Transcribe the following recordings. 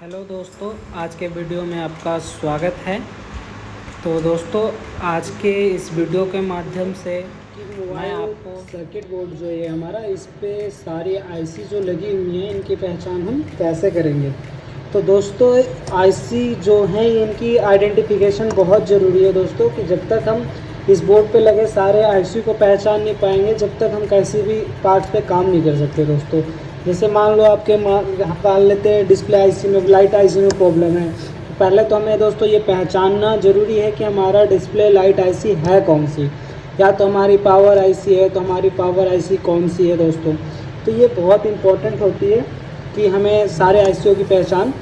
Hello दोस्तों, आज के वीडियो में आपका स्वागत है। तो दोस्तों, आज के इस वीडियो के माध्यम से मैं आपको सर्किट बोर्ड जो है हमारा, इस पे सारी आईसी जो लगी हुई हैं इनकी पहचान हम कैसे करेंगे। तो दोस्तों, आईसी जो हैं इनकी आइडेंटिफिकेशन बहुत ज़रूरी है दोस्तों, कि जब तक हम इस बोर्ड पे लगे सारे आईसी को पहचान नहीं पाएंगे, जब तक हम किसी भी पार्ट पे काम नहीं कर सकते दोस्तों। जैसे मान लो आपके मान लेते हैं डिस्प्ले आईसी में, लाइट आईसी में प्रॉब्लम है, तो पहले तो हमें दोस्तों ये पहचानना ज़रूरी है कि हमारा डिस्प्ले लाइट आईसी है कौन सी, या तो हमारी पावर आईसी है तो हमारी पावर आईसी कौन सी है दोस्तों। तो ये बहुत इम्पोर्टेंट होती है कि हमें सारे आईसीओ की पहचान।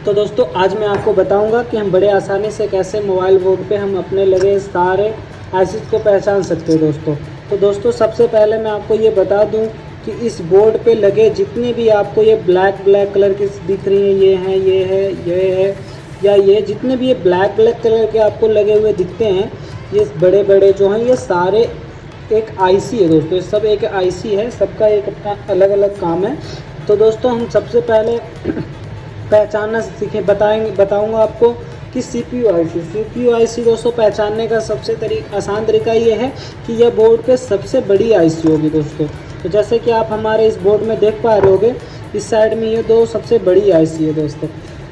तो दोस्तों, आज मैं आपको बताऊंगा कि हम बड़े आसानी से कैसे मोबाइल बोर्ड पे हम अपने लगे सारे आईसी को पहचान सकते हैं दोस्तों। तो दोस्तों, सबसे पहले मैं आपको ये बता दूं कि इस बोर्ड पे लगे जितने भी आपको ये ब्लैक कलर की दिख रही हैं, ये है या ये जितने भी ये ब्लैक कलर के आपको लगे हुए दिखते हैं, ये बड़े बड़े जो हैं ये सारे एक आईसी है दोस्तों। ये सब एक आईसी है, सबका एक अपना अलग अलग काम है। तो दोस्तों, हम सबसे पहले पहचानना बताऊंगा आपको कि सीपीयू आईसी दोस्तों पहचानने का सबसे आसान तरीका ये है कि यह बोर्ड पे सबसे बड़ी आईसी होगी दोस्तों। तो जैसे कि आप हमारे इस बोर्ड में देख पा रहे होगे, इस साइड में ये दो सबसे बड़ी आईसी है दोस्तों।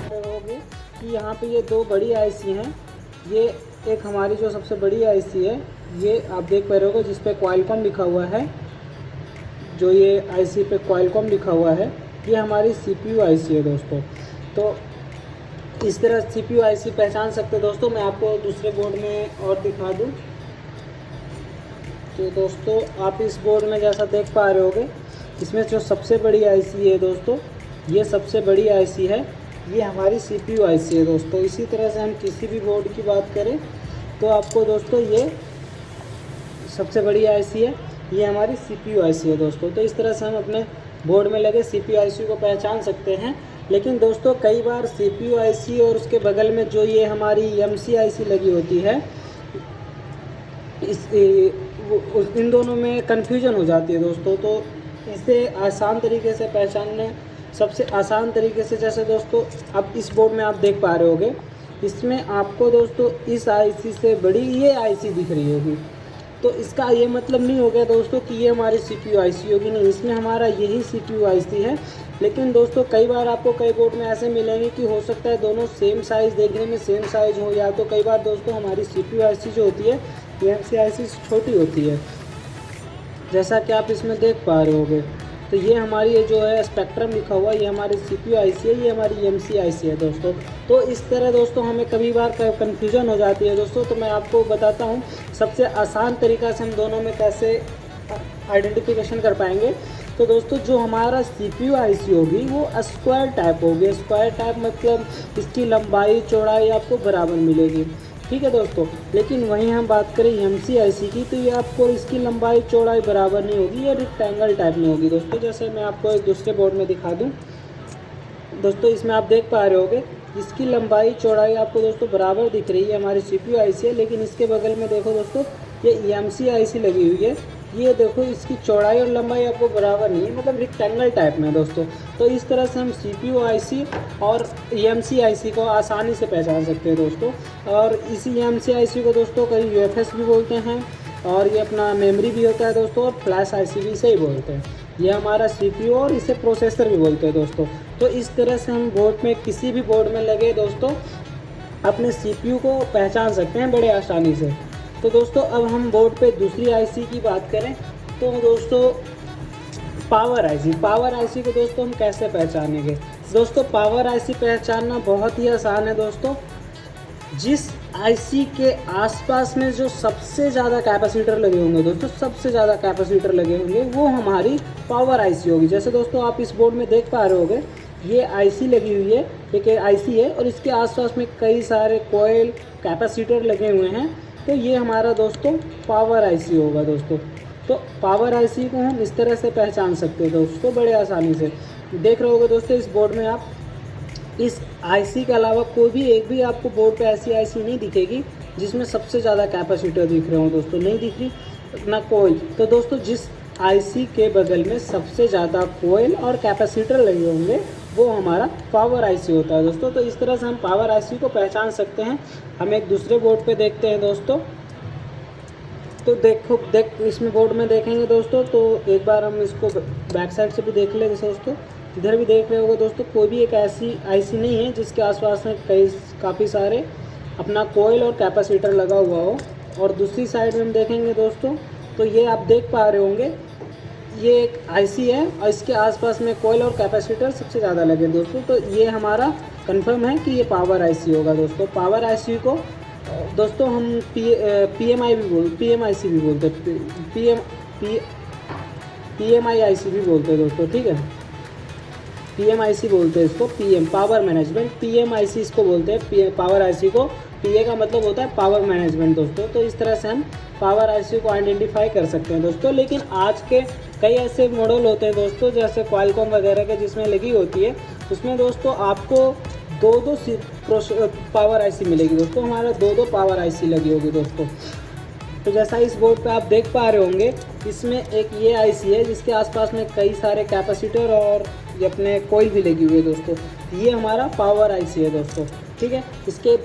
कि यहाँ पे ये दो बड़ी आईसी हैं। ये एक हमारी जो सबसे बड़ी आईसी है, ये आप देख पा रहे होगे जिस पे क्वालकॉम लिखा हुआ है, जो ये आईसी पे क्वालकॉम लिखा हुआ है, ये हमारी सीपीयू आईसी है दोस्तों। तो इस तरह सीपीयू आईसी पहचान सकते हैं दोस्तों। मैं आपको दूसरे बोर्ड में और दिखा दूं। तो दोस्तों, आप इस बोर्ड में जैसा देख पा रहे होगे, इसमें जो सबसे बड़ी आईसी है दोस्तों, ये सबसे बड़ी आईसी है, ये हमारी सीपीयू आईसी है दोस्तों। इसी तरह से हम किसी भी बोर्ड की बात करें तो आपको दोस्तों ये सबसे बड़ी आईसी है, ये हमारी सीपीयू आईसी है दोस्तों। तो इस तरह से हम अपने बोर्ड में लगे सीपीयू आईसी को पहचान सकते हैं। लेकिन दोस्तों, कई बार सीपीयू आईसी और उसके बगल में जो ये हमारी एमसी आईसी लगी होती है, इन दोनों में कन्फ्यूजन हो जाती है दोस्तों। तो इसे आसान तरीके से पहचानने सबसे आसान तरीके से, जैसे दोस्तों अब इस बोर्ड में आप देख पा रहे होगे, इसमें आपको दोस्तों इस आईसी से बड़ी ये आईसी दिख रही होगी। तो इसका ये मतलब नहीं हो गया दोस्तों कि ये हमारी सीपीयू आईसी होगी, नहीं, इसमें हमारा यही सीपीयू आईसी है। लेकिन दोस्तों, कई बार आपको कई बोर्ड में ऐसे मिलेंगे कि हो सकता है दोनों सेम साइज़ देखने में सेम साइज़ हो, या तो कई बार दोस्तों हमारी सीपीयू आईसी जो होती है ये एमसी आईसी छोटी होती है, जैसा कि आप इसमें देख पा रहे होगे। तो ये हमारी ये जो है स्पेक्ट्रम लिखा हुआ, ये हमारी सीपीयू आईसी है, ये हमारी एमसी आईसी है दोस्तों। तो इस तरह दोस्तों हमें कभी बार कन्फ्यूजन हो जाती है दोस्तों। तो मैं आपको बताता हूँ सबसे आसान तरीका से हम दोनों में कैसे आइडेंटिफिकेशन कर पाएंगे। तो दोस्तों, जो हमारा सीपीयू आईसी होगी वो स्क्वायर टाइप होगी। स्क्वायर टाइप मतलब इसकी लंबाई चौड़ाई आपको बराबर मिलेगी, ठीक है दोस्तों। लेकिन वहीं हम बात करें एमसी आईसी की, तो ये आपको इसकी लंबाई चौड़ाई बराबर नहीं होगी, ये रेक्टेंगल टाइप में होगी दोस्तों। जैसे मैं आपको एक दूसरे बोर्ड में दिखा दूं दोस्तों, इसमें आप देख पा रहे होगे इसकी लंबाई चौड़ाई आपको दोस्तों बराबर दिख रही है, हमारी सीपीयू आईसी है। लेकिन इसके बगल में देखो दोस्तों, ये एमसी आईसी लगी हुई है, ये देखो इसकी चौड़ाई और लंबाई आपको बराबर नहीं है, मतलब रेक्टेंगल टाइप में दोस्तों। तो इस तरह से हम सीपीयू आईसी और एमसी आईसी को आसानी से पहचान सकते हैं दोस्तों। और इसी एमसी आईसी को दोस्तों कई यूएफएस भी बोलते हैं, और ये अपना मेमोरी भी होता है दोस्तों, और फ्लैश आईसी भी इसे ही बोलते हैं। ये हमारा सीपीयू और इसे प्रोसेसर भी बोलते हैं दोस्तों। तो इस तरह से हम बोर्ड में किसी भी बोर्ड में लगे दोस्तों अपने सीपीयू को पहचान सकते हैं बड़े आसानी से। तो दोस्तों, अब हम बोर्ड पे दूसरी आईसी की बात करें तो दोस्तों पावर आईसी को दोस्तों हम कैसे पहचानेंगे। दोस्तों, पावर आईसी पहचानना बहुत ही आसान है दोस्तों। जिस आईसी के आसपास में जो सबसे ज़्यादा कैपेसिटर लगे होंगे दोस्तों, सबसे ज़्यादा कैपेसिटर लगे होंगे, वो हमारी पावर आईसी होगी। जैसे दोस्तों आप इस बोर्ड में देख पा रहे होगे, ये आईसी लगी हुई है, एक आईसी है, और इसके आसपास में कई सारे कॉइल कैपेसिटर लगे हुए हैं। तो ये हमारा दोस्तों पावर आईसी होगा दोस्तों। तो पावर आईसी को हम इस तरह से पहचान सकते हैं दोस्तों बड़े आसानी से। देख रहे होगे दोस्तों इस बोर्ड में आप, इस आईसी के अलावा कोई भी एक भी आपको बोर्ड पे ऐसी आईसी नहीं दिखेगी जिसमें सबसे ज़्यादा कैपेसिटर दिख रहे हो दोस्तों, नहीं दिख रही ना कोई। तो दोस्तों, जिस आईसी के बगल में सबसे ज़्यादा कोयल और कैपेसिटर लगे होंगे वो हमारा पावर आईसी होता है दोस्तों। तो इस तरह से हम पावर आईसी को पहचान सकते हैं। हम एक दूसरे बोर्ड पे देखते हैं दोस्तों। तो देख इसमें बोर्ड में देखेंगे दोस्तों, तो एक बार हम इसको बैक साइड से भी देख लें दोस्तों। इधर भी देख रहे होंगे दोस्तों, कोई भी एक ऐसी आईसी नहीं है जिसके आसपास में काफ़ी सारे अपना कोयल और कैपेसिटर लगा हुआ हो। और दूसरी साइड में हम देखेंगे दोस्तों, तो ये आप देख पा रहे होंगे, ये एक आईसी है और इसके आसपास में कोयल और कैपेसिटर सबसे ज़्यादा लगे दोस्तों। तो ये हमारा कंफर्म है कि ये पावर आईसी होगा दोस्तों। पावर आईसी को दोस्तों हम पीएमआईसी भी बोलते हैं, पीएमआई आईसी भी बोलते हैं दोस्तों, ठीक है। पीएमआईसी बोलते हैं इसको, पीएम पावर मैनेजमेंट, पीएमआईसी इसको बोलते हैं। पावर आईसी को पीए का मतलब होता है पावर मैनेजमेंट दोस्तों। तो इस तरह से हम पावर आईसी को आइडेंटिफाई कर सकते हैं दोस्तों। लेकिन आज के कई ऐसे मॉडल होते हैं दोस्तों, जैसे क्वालकॉम वगैरह के जिसमें लगी होती है, उसमें दोस्तों आपको दो पावर आईसी मिलेगी दोस्तों। हमारा दो पावर आईसी लगी होगी दोस्तों। तो जैसा इस बोर्ड पे आप देख पा रहे होंगे, इसमें एक ये आईसी है जिसके आसपास में कई सारे कैपेसिटर और ये अपने कोयल भी लगी हुई है दोस्तों। ये हमारा पावर आईसी है दोस्तों, ठीक है। इसके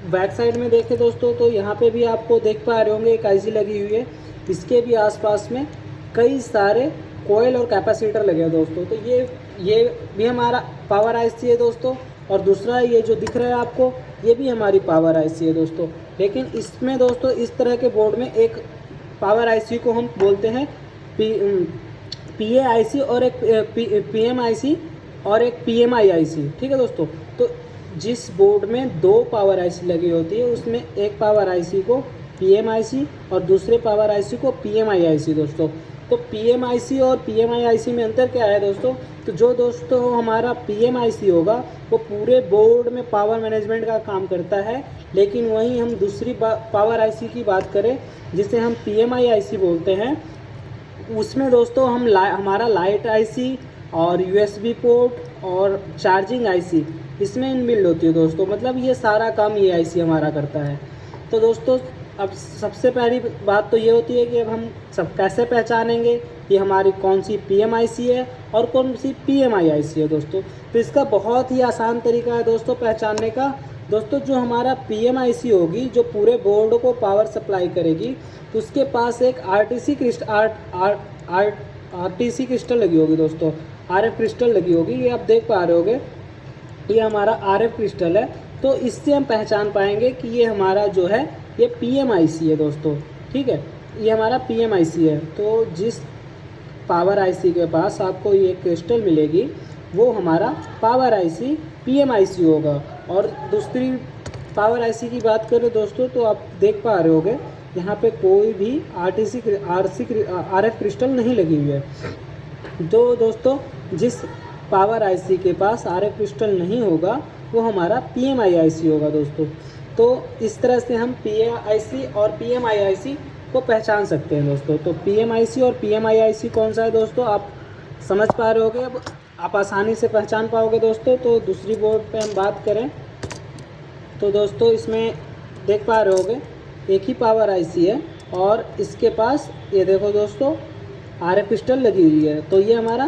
बैक साइड में देखें दोस्तों, तो यहाँ पे भी आपको देख पा रहे होंगे एक आईसी लगी हुई है। इसके भी आसपास में कई सारे कोयल और कैपेसिटर लगे हैं दोस्तों। तो ये भी हमारा पावर आईसी है दोस्तों। और दूसरा ये जो दिख रहा है आपको, ये भी हमारी पावर आईसी है दोस्तों। लेकिन इसमें दोस्तों इस तरह के बोर्ड में एक पावर आईसी को हम बोलते हैं पीए आईसी और एक पीएम आईसी और एक पीएमआई आईसी, ठीक है दोस्तों। तो जिस बोर्ड में दो पावर आईसी लगी होती है, उसमें एक पावर आईसी को पीएम आईसी और दूसरे पावर आईसी को पीएमआई आईसी दोस्तों। तो पीएम आईसी और पीएमआई आईसी में अंतर क्या है दोस्तों? तो जो दोस्तों हमारा पीएम आईसी होगा वो पूरे बोर्ड में पावर मैनेजमेंट का काम करता है। लेकिन वहीं हम दूसरी पावर आईसी की बात करें, जिसे हम पीएमआई आईसी बोलते हैं, उसमें दोस्तों हम हमारा लाइट आईसी और यूएसबी पोर्ट और चार्जिंग आईसी इसमें इनबिल्ड होती है दोस्तों। मतलब ये सारा काम ये आईसी हमारा करता है। तो दोस्तों अब सबसे पहली बात तो ये होती है कि अब हम सब कैसे पहचानेंगे कि हमारी कौन सी पीएम आईसी है और कौन सी पीएमआई आईसी है दोस्तों। तो इसका बहुत ही आसान तरीका है दोस्तों पहचानने का। दोस्तों जो हमारा पीएम आईसी होगी, जो पूरे बोर्ड को पावर सप्लाई करेगी, तो उसके पास एक आरटीसी क्रिस्टल लगी होगी दोस्तों, आरएफ क्रिस्टल लगी होगी। ये आप देख पा रहे होगे, ये हमारा आरएफ क्रिस्टल है। तो इससे हम पहचान पाएंगे कि ये हमारा जो है ये पीएम आईसी है दोस्तों, ठीक है। ये हमारा पीएम आईसी है। तो जिस पावर आईसी के पास आपको ये क्रिस्टल मिलेगी, वो हमारा पावर आईसी पीएम आईसी होगा। और दूसरी पावर आईसी की बात करें दोस्तों, तो आप देख पा रहे होगे यहाँ पे कोई भी आरएफ क्रिस्टल नहीं लगी हुई है। तो दोस्तों जिस पावर आईसी के पास आरएफ क्रिस्टल नहीं होगा, वो हमारा पीएमआई आईसी होगा दोस्तों। तो इस तरह से हम पीएम आईसी और पीएमआई आईसी को पहचान सकते हैं दोस्तों। तो पीएम आईसी और पीएमआई आईसी कौन सा है दोस्तों, आप समझ पा रहे होगे, अब आप आसानी से पहचान पाओगे दोस्तों। तो दूसरी बोर्ड पे हम बात करें तो दोस्तों इसमें देख पा रहे होगे एक ही पावर आईसी है और इसके पास ये देखो दोस्तों आरएफ क्रिस्टल लगी हुई है। तो ये हमारा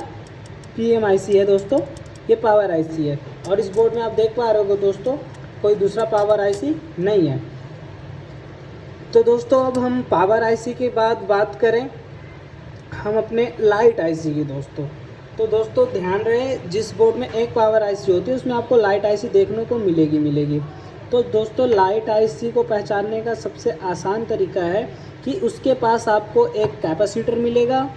पीएम आईसी है दोस्तों, ये पावर आईसी है। और इस बोर्ड में आप देख पा रहे होगे दोस्तों कोई दूसरा पावर आईसी नहीं है। तो दोस्तों अब हम पावर आईसी के बाद बात करें हम अपने लाइट आईसी की दोस्तों। तो दोस्तों ध्यान रहे, जिस बोर्ड में एक पावर आईसी होती है उसमें आपको लाइट आईसी देखने को मिलेगी। तो दोस्तों लाइट आईसी को पहचानने का सबसे आसान तरीका है कि उसके पास आपको एक कैपेसिटर मिलेगा,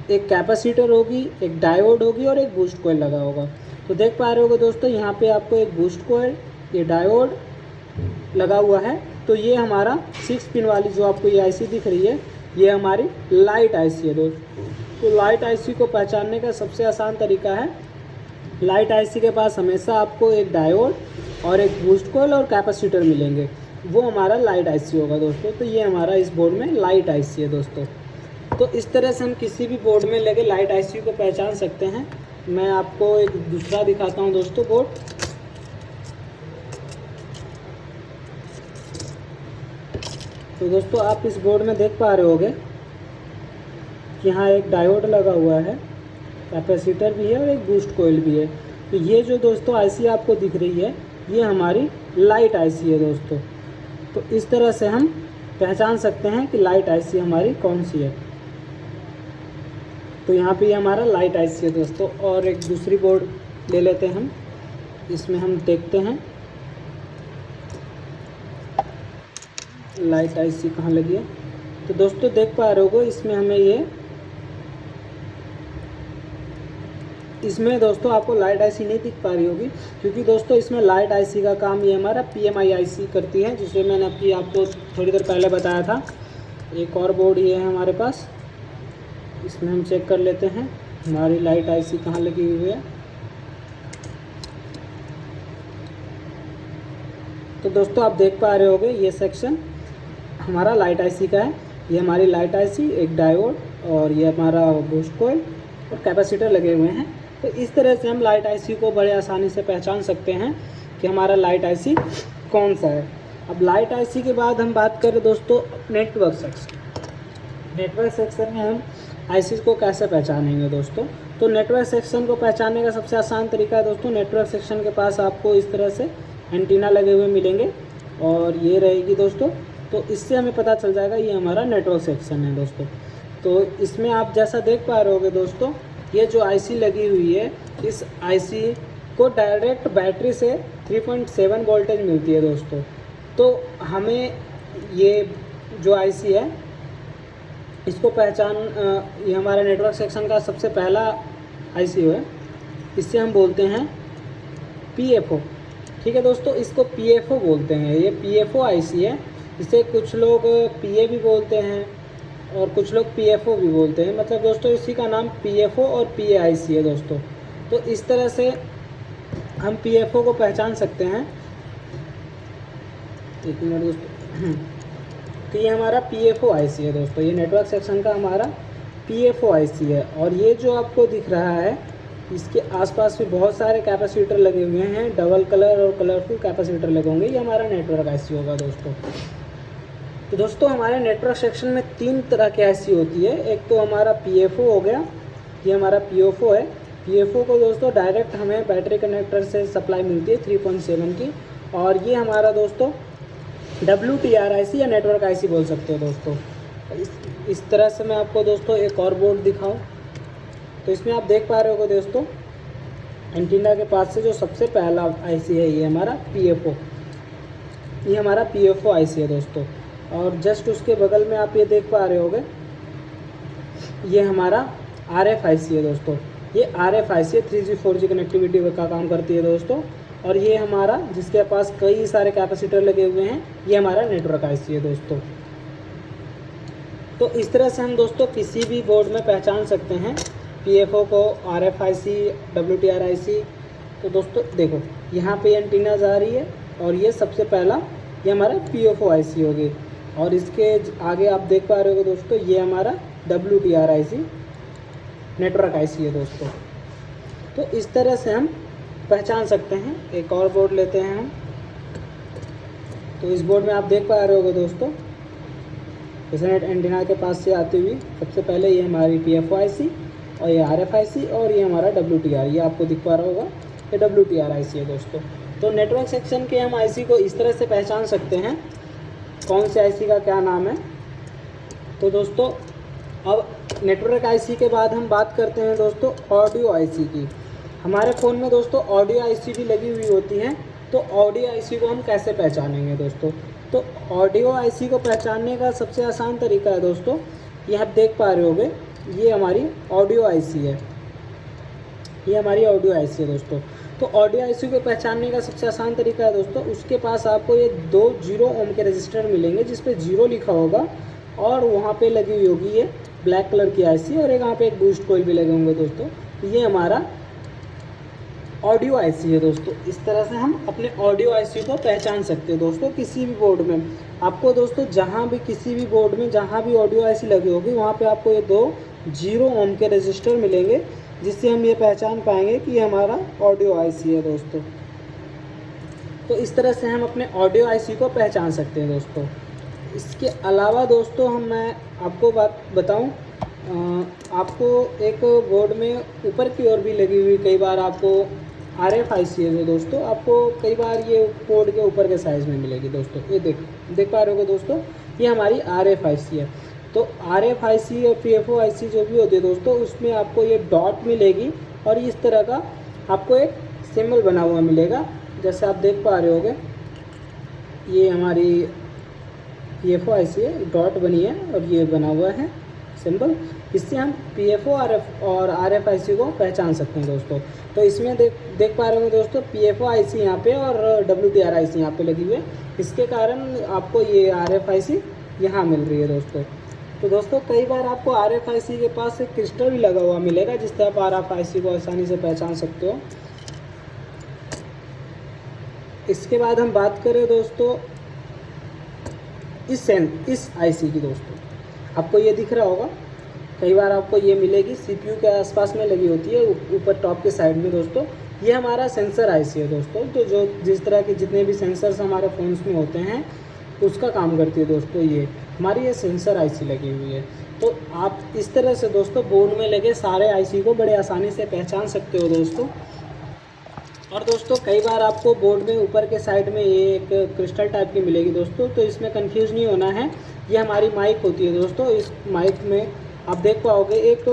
एक कैपेसिटर होगी, एक डायोड होगी और एक बूस्ट कॉइल लगा होगा। तो देख पा रहे होगे दोस्तों यहाँ पे आपको एक बूस्ट कॉइल, ये डायोड लगा हुआ है। तो ये हमारा 6 पिन वाली जो आपको ये आईसी दिख रही है, ये हमारी लाइट आईसी है दोस्तों। तो लाइट आईसी को पहचानने का सबसे आसान तरीका है, लाइट आईसी के पास हमेशा आपको एक डायोड और एक बूस्ट कॉइल और कैपेसिटर मिलेंगे, वो हमारा लाइट आईसी होगा दोस्तों। तो ये हमारा इस बोर्ड में लाइट आईसी है दोस्तों। तो इस तरह से हम किसी भी बोर्ड में लगे लाइट आईसी को पहचान सकते हैं। मैं आपको एक दूसरा दिखाता हूं दोस्तों बोर्ड। तो दोस्तों आप इस बोर्ड में देख पा रहे होगे यहाँ एक डायोड लगा हुआ है, कैपेसिटर भी है और एक बूस्ट कॉइल भी है। तो ये जो दोस्तों आईसी आपको दिख रही है ये हमारी लाइट आईसी है दोस्तों। तो इस तरह से हम पहचान सकते हैं कि लाइट आईसी हमारी कौन सी है। तो यहाँ पे ये हमारा लाइट आईसी है दोस्तों। और एक दूसरी बोर्ड ले लेते हैं हम, इसमें हम देखते हैं लाइट आईसी कहाँ लगी है। तो दोस्तों देख पा रहे होगे इसमें हमें इसमें दोस्तों आपको लाइट आईसी नहीं दिख पा रही होगी, क्योंकि दोस्तों इसमें लाइट आईसी का काम ये हमारा PMI आईसी करती है, जिसे मैंने आपको थोड़ी देर पहले बताया था। एक और बोर्ड ये है हमारे पास, इसमें हम चेक कर लेते हैं हमारी लाइट आईसी कहाँ लगी हुई है। तो दोस्तों आप देख पा रहे होगे ये सेक्शन हमारा लाइट आईसी का है। ये हमारी लाइट आईसी, एक डायोड और ये हमारा बूस्ट कॉइल और कैपेसिटर लगे हुए हैं। तो इस तरह से हम लाइट आईसी को बड़े आसानी से पहचान सकते हैं कि हमारा लाइट आईसी कौन सा है। अब लाइट आईसी के बाद हम बात करें दोस्तों नेटवर्क सेक्शन। नेटवर्क सेक्शन में हम आईसी को कैसे पहचानेंगे दोस्तों। तो नेटवर्क सेक्शन को पहचानने का सबसे आसान तरीका है दोस्तों, नेटवर्क सेक्शन के पास आपको इस तरह से एंटीना लगे हुए मिलेंगे और ये रहेगी दोस्तों। तो इससे हमें पता चल जाएगा ये हमारा नेटवर्क सेक्शन है दोस्तों। तो इसमें आप जैसा देख पा रहे होगे दोस्तों, ये जो आईसी लगी हुई है इस आईसी को डायरेक्ट बैटरी से 3.7 वोल्टेज मिलती है दोस्तों। तो हमें ये जो आईसी है इसको ये हमारा नेटवर्क सेक्शन का सबसे पहला आईसी है, इससे हम बोलते हैं PFO। ठीक है दोस्तों, इसको PFO बोलते हैं। ये PFO आईसी है, इसे कुछ लोग PA भी बोलते हैं और कुछ लोग PFO भी बोलते हैं। मतलब दोस्तों इसी का नाम PFO और PA आईसी है दोस्तों। तो इस तरह से हम PFO को पहचान सकते हैं। एक मिनट दोस्तों। तो ये हमारा PFO आईसी है दोस्तों, ये नेटवर्क सेक्शन का हमारा PFO आईसी है। और ये जो आपको दिख रहा है इसके आसपास भी बहुत सारे कैपेसिटर लगे हुए हैं, डबल कलर और कलरफुल कैपेसिटर लगे होंगे। ये हमारा नेटवर्क आईसी होगा दोस्तों। तो दोस्तों हमारे नेटवर्क सेक्शन में 3 तरह की आईसी होती है। एक तो हमारा PFO हो गया, ये हमारा PFO है। PFO को दोस्तों डायरेक्ट हमें बैटरी कनेक्टर से सप्लाई मिलती है 3.7 की। और ये हमारा दोस्तों WTR आईसी या नेटवर्क आईसी बोल सकते हो दोस्तों। इस तरह से मैं आपको दोस्तों एक और बोर्ड दिखाऊं तो इसमें आप देख पा रहे होगे दोस्तों एंटीना के पास से जो सबसे पहला आईसी है ये हमारा PFO, ये हमारा PFO आईसी है दोस्तों। और जस्ट उसके बगल में आप ये देख पा रहे होगे ये हमारा RF आईसी है दोस्तों। ये RF IC 3G 4G connectivity का काम करती है दोस्तों। और ये हमारा जिसके पास कई सारे कैपेसिटर लगे हुए हैं ये हमारा नेटवर्क आईसी है दोस्तों। तो इस तरह से हम दोस्तों किसी भी बोर्ड में पहचान सकते हैं PFO को, RF आईसी, WTR आईसी। तो दोस्तों देखो यहाँ पे एंटीना जा रही है और ये सबसे पहला ये हमारा PFO आईसी होगी। और इसके आगे आप देख पा रहे हो दोस्तों ये हमारा WTR आईसी नेटवर्क आईसी है दोस्तों। तो इस तरह से हम पहचान सकते हैं। एक और बोर्ड लेते हैं हम। तो इस बोर्ड में आप देख पा रहे होगे दोस्तों इथरनेट एंटीना के पास से आती हुई सबसे पहले ये हमारी PFO आईसी और ये RF आईसी और ये हमारा WTR, ये आपको दिख पा रहा होगा ये WTR आईसी है दोस्तों। तो नेटवर्क सेक्शन के हम आईसी को इस तरह से पहचान सकते हैं कौन से आईसी का क्या नाम है। तो दोस्तों अब नेटवर्क आईसी के बाद हम बात करते हैं दोस्तों ऑडियो आईसी की। हमारे फ़ोन में दोस्तों ऑडियो आईसी भी लगी हुई होती है। तो ऑडियो आईसी को हम कैसे पहचानेंगे दोस्तों। तो ऑडियो आईसी को पहचानने का सबसे आसान तरीका है दोस्तों, ये आप देख पा रहे होगे ये हमारी ऑडियो आईसी है, ये हमारी ऑडियो आईसी है दोस्तों। तो ऑडियो आईसी को पहचानने का सबसे आसान तरीका है दोस्तों, उसके पास आपको ये 2 0 ओम के रजिस्टर मिलेंगे जिस पे 0 लिखा होगा और वहाँ पे लगी हुई होगी ये ब्लैक कलर की आईसी और यहाँ पे एक बूस्ट कॉइल भी लगे होंगे दोस्तों। तो ये हमारा ऑडियो आईसी है दोस्तों। इस तरह से हम अपने ऑडियो आईसी को पहचान सकते हैं दोस्तों। किसी भी बोर्ड में आपको दोस्तों जहाँ भी किसी भी बोर्ड में जहाँ भी ऑडियो आईसी लगी होगी वहाँ पे आपको ये 2 0 ओम के रजिस्टर मिलेंगे जिससे हम ये पहचान पाएंगे कि ये हमारा ऑडियो आईसी है दोस्तों। तो इस तरह से हम अपने ऑडियो आईसी को पहचान सकते हैं दोस्तों। इसके अलावा दोस्तों मैं आपको बात बताऊं, आपको एक बोर्ड में ऊपर की ओर भी लगी हुई कई बार आपको RFIC है जो दोस्तों आपको कई बार ये कोड के ऊपर के साइज़ में मिलेगी दोस्तों। ये देख पा रहे हो दोस्तों, ये हमारी RFIC है। तो RFIC और PFOIC जो भी होती है दोस्तों, उसमें आपको ये डॉट मिलेगी और इस तरह का आपको एक सिंबल बना हुआ मिलेगा, जैसे आप देख पा रहे होगे। ये हमारी PFOIC है, डॉट बनी है और ये बना हुआ है सिंबल। इससे हम PFO और RFIC को पहचान सकते हैं दोस्तों। तो इसमें देख पा रहे होंगे दोस्तों, PFOIC यहाँ पे और WTRIC यहाँ पे लगी हुई है। इसके कारण आपको ये RFIC यहाँ मिल रही है दोस्तों। तो दोस्तों कई बार आपको RFIC के पास एक क्रिस्टल भी लगा हुआ मिलेगा, जिससे आप RFIC को आसानी से पहचान सकते हो। इसके बाद हम बात करें दोस्तों इस IC की दोस्तों, आपको ये दिख रहा होगा, कई बार आपको ये मिलेगी CPU के आसपास में लगी होती है, ऊपर टॉप के साइड में दोस्तों। ये हमारा सेंसर IC है दोस्तों। तो जो जिस तरह के जितने भी सेंसर्स हमारे फ़ोन्स में होते हैं उसका काम करती है दोस्तों। ये हमारी ये सेंसर IC लगी हुई है। तो आप इस तरह से दोस्तों बोर्ड में लगे सारे IC को बड़े आसानी से पहचान सकते हो दोस्तों। और दोस्तों कई बार आपको बोर्ड में ऊपर के साइड में ये एक क्रिस्टल टाइप की मिलेगी दोस्तों, तो इसमें कंफ्यूज नहीं होना है। ये हमारी माइक होती है दोस्तों। इस माइक में आप देख पाओगे एक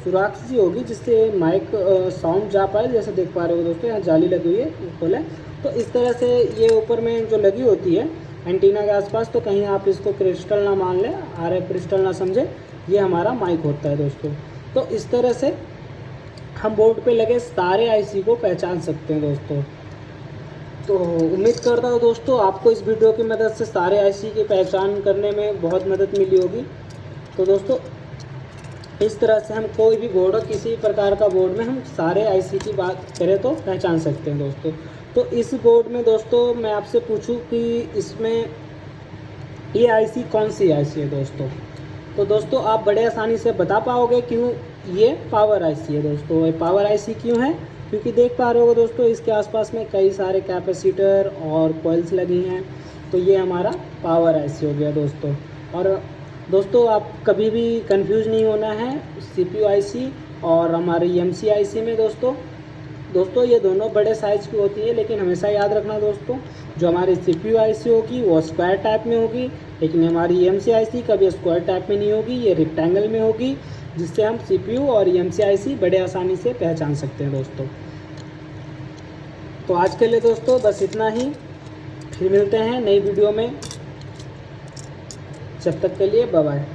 सुराख सी होगी, जिससे माइक साउंड जा पाए। जैसे देख पा रहे हो दोस्तों, यहाँ जाली लगी हुई है खोले। तो इस तरह से ये ऊपर में जो लगी होती है एंटीना के आसपास, तो कहीं आप इसको क्रिस्टल ना मान लें, RF क्रिस्टल ना समझे, ये हमारा माइक होता है दोस्तों। तो इस तरह से हम बोर्ड पे लगे सारे IC को पहचान सकते हैं दोस्तों। तो उम्मीद करता हूँ दोस्तों आपको इस वीडियो की मदद से सारे IC की पहचान करने में बहुत मदद मिली होगी। तो दोस्तों इस तरह से हम कोई भी बोर्ड हो, किसी प्रकार का बोर्ड में हम सारे IC की बात करें तो पहचान सकते हैं दोस्तों। तो इस बोर्ड में दोस्तों मैं आपसे पूछूं कि इसमें ये IC कौन सी IC है दोस्तों, तो दोस्तों आप बड़े आसानी से बता पाओगे क्यों ये पावर IC है दोस्तों। ये पावर IC क्यों है, क्योंकि देख पा रहे हो दोस्तों इसके आसपास में कई सारे कैपेसिटर और कॉइल्स लगी हैं। तो ये हमारा पावर IC हो गया दोस्तों। और दोस्तों आप कभी भी कंफ्यूज नहीं होना है CPU IC और हमारी MC IC में दोस्तों ये दोनों बड़े साइज़ की होती है। लेकिन हमेशा याद रखना दोस्तों, जो हमारी CPU IC होगी वो स्क्वायर टाइप में होगी, लेकिन हमारी MC IC कभी स्क्वायर टाइप में नहीं होगी, ये रेक्टेंगल में होगी, जिससे हम CPU और MC IC बड़े आसानी से पहचान सकते हैं दोस्तों। तो आज के लिए दोस्तों बस इतना ही, फिर मिलते हैं नई वीडियो में। जब तक के लिए बाय बाय।